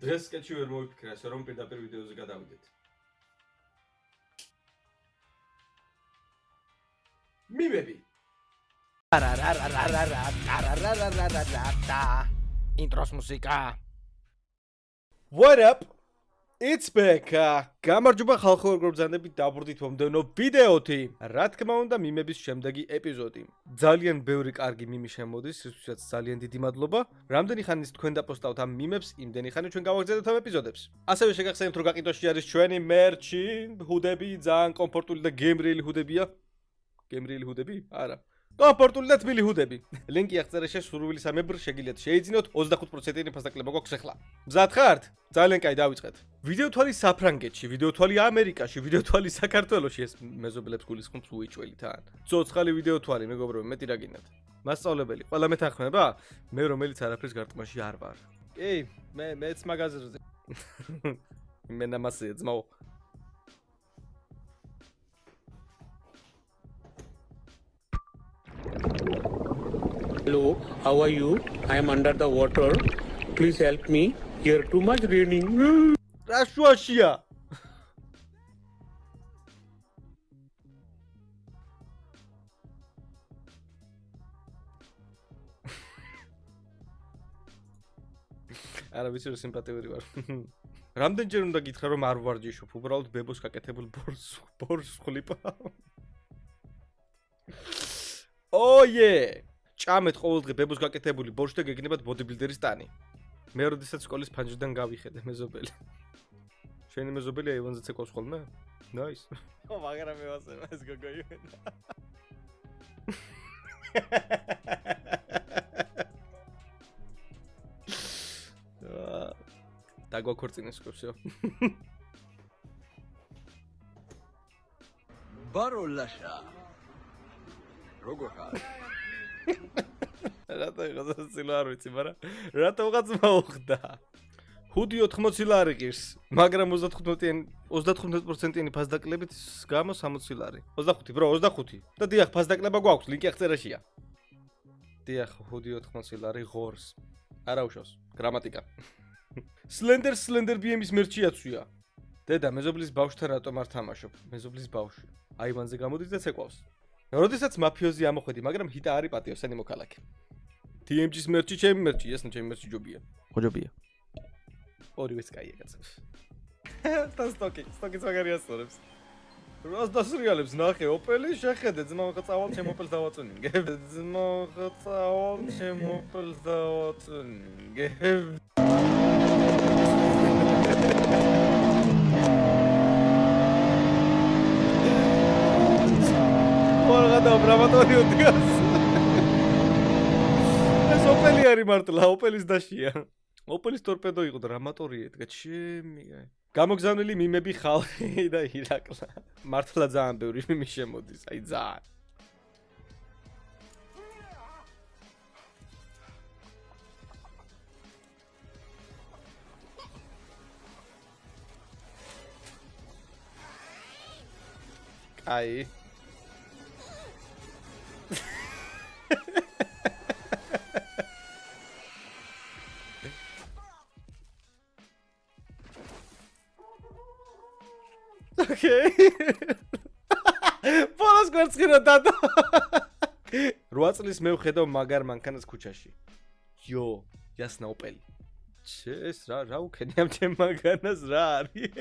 დღეს სკეჩი ვერ მოვიფიქრე, ასე რომ პირდაპირ ვიდეოზე გადავიდეთ. მიმები. ინტროს მუსიკა. What up? It's back. გამარჯობა ხალხო, როგორ ბრძანდებით დაბრუნდით მომდევნო ვიდეოთი. რა თქმა უნდა, მიმების შემდეგი ეპიზოდი. ძალიან ბევრი კარგი მიმი შემოდის, რისთვისაც ძალიან დიდი მადლობა. რამდენი ხანის თქვენ დაპოსტავთ ამ მიმებს, იმდენი ხანი ჩვენ გავაგზავნებთ ამ ეპიზოდებს. ასევე შეგახსენებთ, რომ გაყიდვაში არის ჩვენი მერჩი, ჰუდები, ძალიან კომფორტული და გემრიელი ჰუდებია. გემრიელი ჰუდები? არა. კომფორტული და თბილი ჰუდები. ლინკი აღწერაში სურვილისამებრ შეგიძლიათ შეიძინოთ 25%-იანი ფასდაკლება გვაქვს ახლა. მზად ხართ? ძალიან კაი, დავიწყეთ. ვიდეო თვალი საფრანგეთში, ვიდეო თვალი ამერიკაში, ვიდეო თვალი საქართველოში, ეს მეზობლებს გულისხმობს უიჭველი თან. ცოცხალი ვიდეო თვალი, მეგობრებო, მეტი რა გინდათ? მასწავლებელი, ყველა მეთანხმება? მე რომელიც არაფრის გარტყმაში არ ვარ. კი, მეც მაღაზიაზე. მე ნამასია ძმაო. Hello, how are you? I am under the water. Please help me. Here too much raining. რა შუაშია? არა ვიცი რომ სიმპათიური ვარ. რამდენჯერ უნდა გითხრა რომ არ ვარჯიშობ, უბრალოდ ბებოს გაკეთებულ ბორს ხლიპა. Oh yeah! ჭამეთ ყოველდღე ბებოს გაკეთებული ბორში და გეგნებათ ბოდიბილდერის ტანი. მე როდესაც სკოლის ფანჯრიდან გავიხედე მეზობელი. შენი მეზობელი აივანზე ცეკვავს ხოლმე? Nice. ო, მაგრამ მე ვასება ეს გოგო ივენა. დაგვაქორწინეს სკოლსიო. ბაროლაშა. როგორ ხარ? რატო იყავს ცილო არ ვიცი, მაგრამ რატო ვიღაც მოხდა? ჰუდი 80 ლარი ყირს, მაგრამ 35%-იანი ფასდაკლებით გამო 60 ლარი. 25, ბრო, 25. და დიახ, ფასდაკლება გვაქვს, ლინკი აღწერაშია. დიახ, ჰუდი 80 ლარი ღორს. არა უშავს, გრამატიკა. Slender BM-ის მერჩი აცვია. დედა, მეზობლის ბავშვთან რატომ არ თამაშობ? მეზობლის ბავშვი. აივანზე გამოდის და ცეკვავს. როდესაც მაფიოზი ამოხვედი, მაგრამ ჰიტა არის პატიოსანი მოქალაქე. TMG-ის მერჩი, ჩემი მერჩი, ესნა ჩემი მერჩი ჯობია. ხო ჯობია. ორივეს კაია კაცებს. და სტოკიც მაგარი ასწორებს. რას დასრიალებს ნახე, ოპელი შეხედე, ძმა მოხაწავალ ჩემ ოპელს დავაწუნინგე. ძმა მოხაწავალ ჩემ ოპელს დავაწუნინგე. და ბრამატორი დგას. ეს ოპელი არის მართლა, ოპელის დაშია. ოპელის ტორპედო იყო დრამატორი ედგა, ჩემი. გამოგზავნილი მიმები ხალხი და ირაკლა. მართლა ძალიან ბევრი მიმი შემოდის, აი ძალიან. აი Okay. Բոլოს გვერცხირო დადო. 8 წლის მე ვხედავ მაგარ მანქანას ქუჩაში. იო, ясна ოპელი. ეს რა უქენი ამ ჩემ მანქანას რა არის?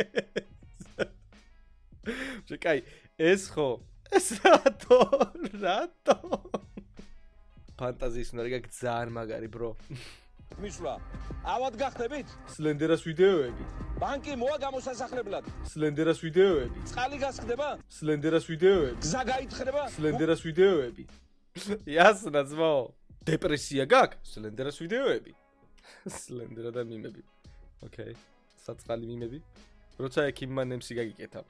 კაი, ეს ხო? ეს რატო? ფანტაზიის უნდა გაგ ძალიან მაგარი, bro. მისვლა. ავად გახდებით? Slender-ას ვიდეოები. ბანკი მოა გამოსასახლებლად. Slender-ას ვიდეოები. წყალი გასხდება? Slender-ას ვიდეოები. გზა გაითხრება? Slender-ას ვიდეოები. ясна ძმაო. დეპრესია გაქვს? Slender-ას ვიდეოები. Slender-ა და მიმები. Okay. საწყალი მიმები. როცა ექიმმა ნემსი გაგიკეთა.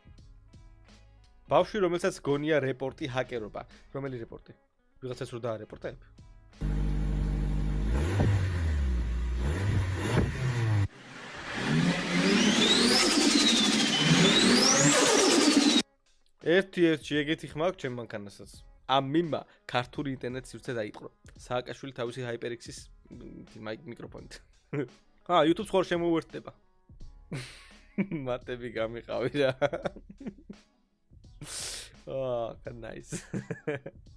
ბავშვი, რომელსაც გონია რეპორტი ჰაკერობა. რომელი რეპორტი? ვიღაცას რო დაარეპორტებ? ერთი ეგეთი ხმა აქვს ჩემ მანქანასაც. ამ მიმმა ქართული ინტერნეტის სივრცე დაიპყრო. სააკაშვილი თავისი HyperX-ის მიკროფონით. YouTube-ს ხარ შემოუერთდება. მატები გამიყავი რა. nice.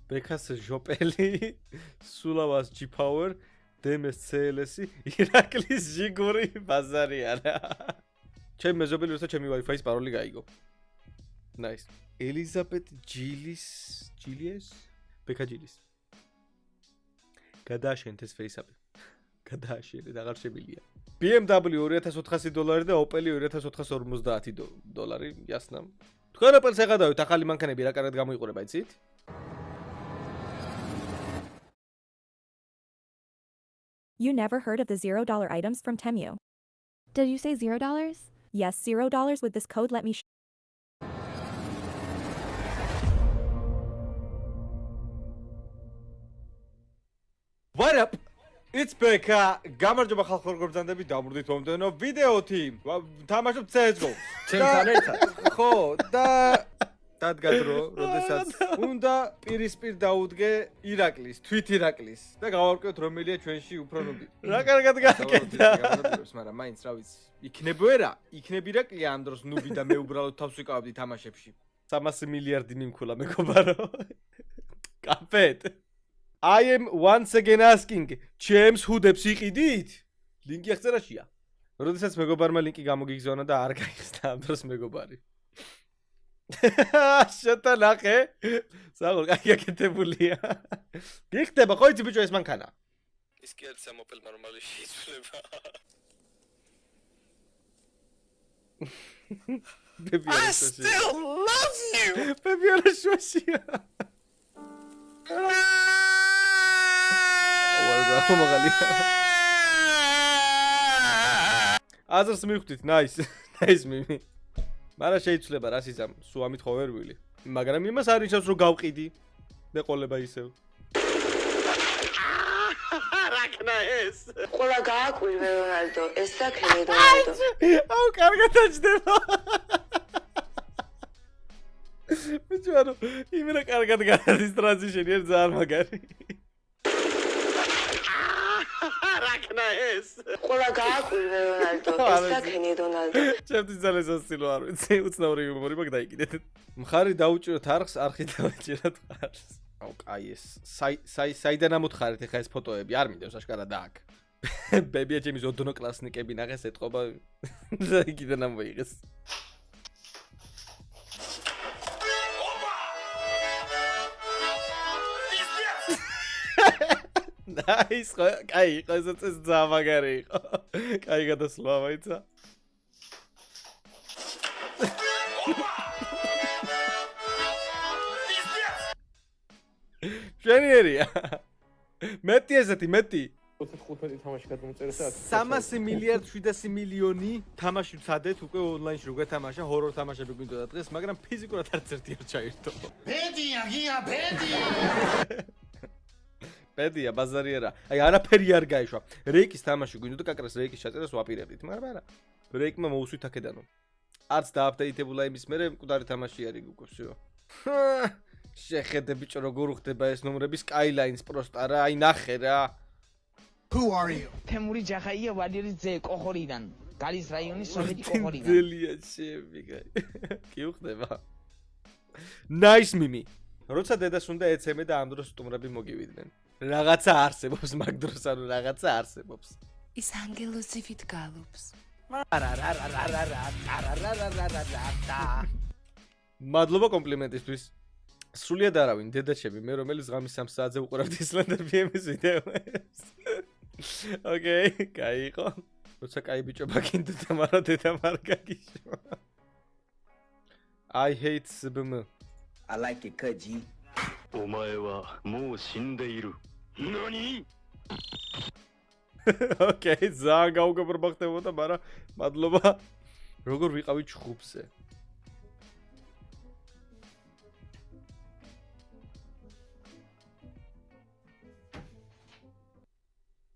ბექას ჟოპელი, სულავას G-Power, დემეს CLS-ი, ირაკლის ჟიგური ბაზარი არა. ჩემი მეზობელი როცა ჩემი Wi-Fi-ის პაროლი გაიგო. Nice. ელიზაბეთ ჯილიეს? ბექა ჯილის. გადააშენეთ ეს face-აპი. გადააშენეთ, აღარ შემილია. BMW $2400 და Opel $2450. Ясно. თქვენ Opel-ს ეღადავით ახალი მანქანები რა კარგად გამოიყურება, იცით? You never heard of the $0 items from Temu. Did you say $0? Yes, $0 with this code. Let me What up? It's Beka. გამარჯობა ხალხო, როგორ ბრძანდებით? დაბრუნდით მომდენო ვიდეოთი. თამაშობ CS:GO. ჩემთან ერთად. ხო, და დადგადრო, როდესაც უნდა პირისპირ დაუდგე ირაკლის, თვით ირაკლის და გავარკვევთ რომელია ჩვენში უფრო ნუბი. რა კარგად გაკეთდა. მაგრამ მაინც რა ვიცი. იქნებერა, იქნებ ირაკლი ამ დროს ნუბი და მე უბრალოდ თავს ვიკავებდი თამაშებში. 300 მილიარდი მიმქულა მეგობარო. კაფეთ. I am once again asking, ჩემს ჰუდებს იყიდით? ლინკი აღწერაშია. როდესაც მეგობარმა ლინკი გამოგიგზავნა და არ გაიხსნა ამ დროს მეგობარი. შოთა ნახე. საღოლ კაი გაკეთებულია. გიხდება ხო იცი ბიჭო ეს მანქანა? ის კი არის ამოპელ ნორმალი შეიძლება. I still love you. Baby არა შოშია. აზრს მივხვდით, nice. Nice მიმი. მაგრამ შეიძლება რა სიზამ, სულ ამით ხო ვერ ვილი. მაგრამ იმას არ ნიშნავს რომ გავყიდი. მეყოლება ისევ. რაკნა ეს. ყველა გააკვირვე რონალდო, ეს საქენე რონალდო. აუ, კარგად აჭდება. ბიჭო, იმენა კარგად გადის ტრანზიშენი, ერთ ძალიან მაგარი. რაკნა ეს. ყველა გააკვირვე რონალდო, ეს საქენე რონალდო. ჩემთვის ძალიან სასწილო არ ვიცი, უცნაური მემორი მაგ დაიკიდეთ. მხარი დაუჭიროთ არხს, არხი დავაჭიროთ მხარს. აუ, კაი ეს. საიდან ამოთხარეთ ახლა ეს ფოტოები? არ მინდავს აშკარად აქ. ბებია ჩემი ოდნო კლასნიკები ნახეს ეთყობა და იქიდან ამოიღეს. Nice, კაი, ყოსაც ეს ძამაგარი იყო. კაი გადასვლა მაიცა. ჟენიერია. მეტი ესეთი, მეტი. 15 თამაში გადმოწერეთ და 300 მილიარდ 700 მილიონი თამაში ვცადეთ უკვე ონლაინში რო გეთამაშა ჰორორ თამაშები გვინდოდა დღეს, მაგრამ ფიზიკურად არც ერთი არ ჩაირთო. ბედია, გია, ბედია. ბედია ბაზარი არა. აი არაფერი არ გაიშვა. რეიკის თამაში გვინდოდა კაკრას რეიკის ჩაწერას ვაპირებდით, მაგრამ არა. რეიკმა მოусვით აქედანო. არც დააპდეიტებულა იმის მერე მკვდარი თამაში არის უკვე всё. შეხედე ბიჭო როგორ უხდება ეს ნომრები Skylines პროსტ არა, აი ნახე რა. Who are you? თემური ჯახაია ვადირის ძე კოხორიდან. გალის რაიონის სოვეტი კოხორიდან. დელია შემიგაი. კი უხდება. Nice mimi. როცა დედას უნდა ეცემე და ამ დროს სტუმრები მოგივიდნენ. რაღაცა არსებობს მაგ დროს, ანუ რაღაცა არსებობს. ის ანგელოზივით გალობს. მადლობა კომპლიმენტისთვის. სრულიად არავინ, დედაჩემი, მე რომელიც ღამის 3 საათზე უყურებდი Slender PM-ის ვიდეოებს. ოკეი, კაი იყო. როცა კაი ბიჭობა გინდოდა, მაგრამ დედამ არ გაგიშვა. I hate SBM. I like it, Kaji. お前はもう死んでいる。何? ოკეი, ძალიან გაუგებრობა ხდებოდა, მაგრამ მადლობა. როგორ ვიყავი ჩხუბზე?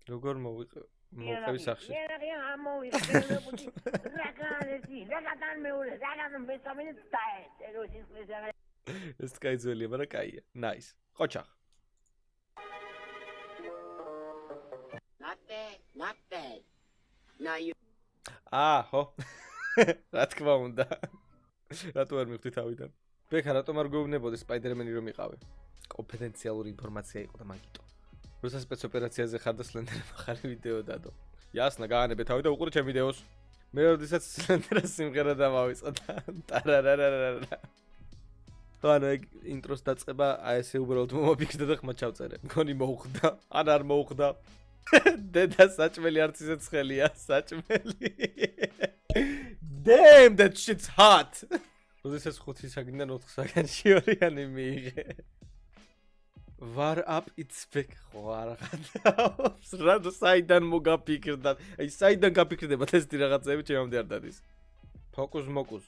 როგორ მოვიყევი სახში? ეს კაი ძველია, მაგრამ კაია. Nice. ყოჩახ. Not bad, not bad. ხო. რა თქმა უნდა. რატო არ მივხვდი თავიდან? ბექა, რატომ არ გვეუბნებოდი სპაიდერმენი რომ იყავი? კონფიდენციალური ინფორმაცია იყო და მაგიტო. როცა სპეცოპერაციაზე ხარ და სლენდერმა ხარი ვიდეო დადო. იასნა, გაანებე თავი და უყურე ჩემ ვიდეოს. მე როდესაც სლენდერას სიმღერა დავავიწყო და ტარარარარარა. ანუ ეგ ინტროს დაწყება აი ესე უბრალოდ მომაფიქრდა და ხმა ჩავწერე. მგონი მოუხდა, ან არ მოუხდა. დედა საჭმელი არც ისე ცხელია, საჭმელი. Damn, that shit's hot. როდესაც 5 საგნიდან 4 საგანში ორიანი მიიღე. War up it's back. ხო არ ხადავს. რა საიდან მოგაფიქრდა? აი საიდან გაფიქრდებათ ეს რაღაცები ჩემამდე არ დადის. ფოკუს მოკუს.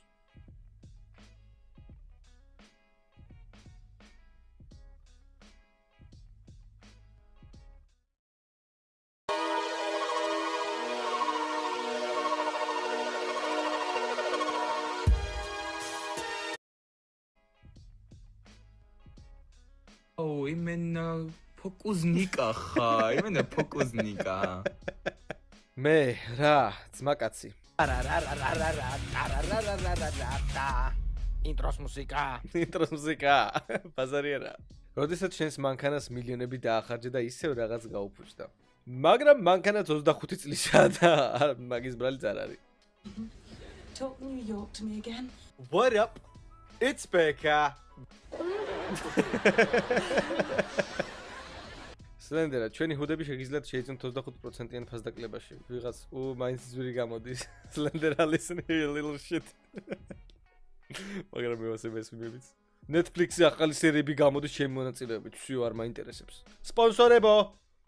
ო, იმენა ფოკუზნიკა ხა, იმენა ფოკუზნიკა. მე რა, ძმაკაცი. ინტროს მუსიკა. ინტროს მუსიკა. ბაზარიერა. როდესაც შენს მანქანას მილიონები დაახარჯე და ისევ რაღაც გაუფუჭდა. მაგრამ მანქანაც 25 წლისაა და მაგის ბრალიც არ არის. Talk New York to me again. What up? It's Becca. სლენდერა, ჩვენი ჰუდები შეგიძლიათ შეიძინოთ 25%-იან ფასდაკლებაში. ვიღაც მაინც ზვირი გამოდის. სლენდერა listen here little shit. მაგრამ მევასე მესმიებიც. Netflix-ი ახალი სერიები გამოდის ჩემი მონაწილეობით. всё არ მაინტერესებს. სპონსორებო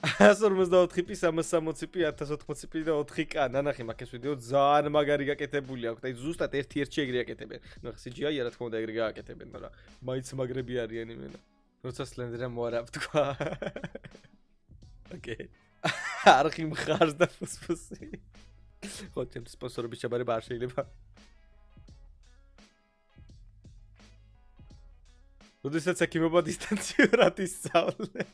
154p 360p 1080p და 4K. ნანახი მაგ ეს ვიდეო ძალიან მაგარი გაკეთებული აქვს. აი ზუსტად ერთ-ერთი ეგრე აკეთებენ. ნახე CGI რა თქმა უნდა ეგრე გააკეთებენ, მაგრამ მაინც მაგრები არიან იმენა. როცა სლენდერა მოარაბ თქვა. ოკეი. არხი მხარს და ფუსფუსი. ხო, ჩემ სპონსორების ჩაბარება არ შეიძლება. როდესაც ეკიმობა დისტანციურად ისწავლე.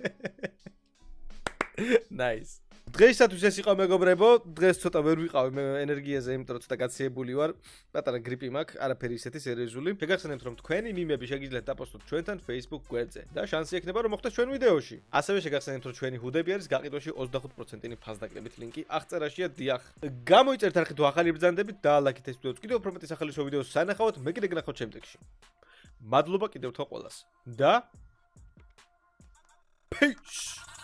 Nice. დღეისათვის ეს იყო მეგობრებო, დღეს ცოტა ვერ ვიყავი მე ენერგიაზე, იმიტომ რომ ცოტა გაციებული ვარ. პატარა გრიპი მაქვს, არაფერი ისეთი სერიოზული. შეგახსენებთ რომ თქვენი მიმები შეგიძლიათ დაპოსტოთ ჩვენთან Facebook გვერდზე და შანსი ექნება რომ მოხვდეთ ჩვენ ვიდეოში. ასევე შეგახსენებთ რომ ჩვენი ჰუდები არის გაყიდვაში 25%-იანი ფასდაკლებით ლინკი აღწერაშია დიახ. გამოიწერთ არხი თუ ახალი ბრძანდებით და ლაიქით ეს ვიდეოც კიდევ უფრო მეტი სახალისო ვიდეოს სანახავთ, მე კიდე გნახავთ შემდეგში. მადლობა კიდევ თო ყველას და Peace.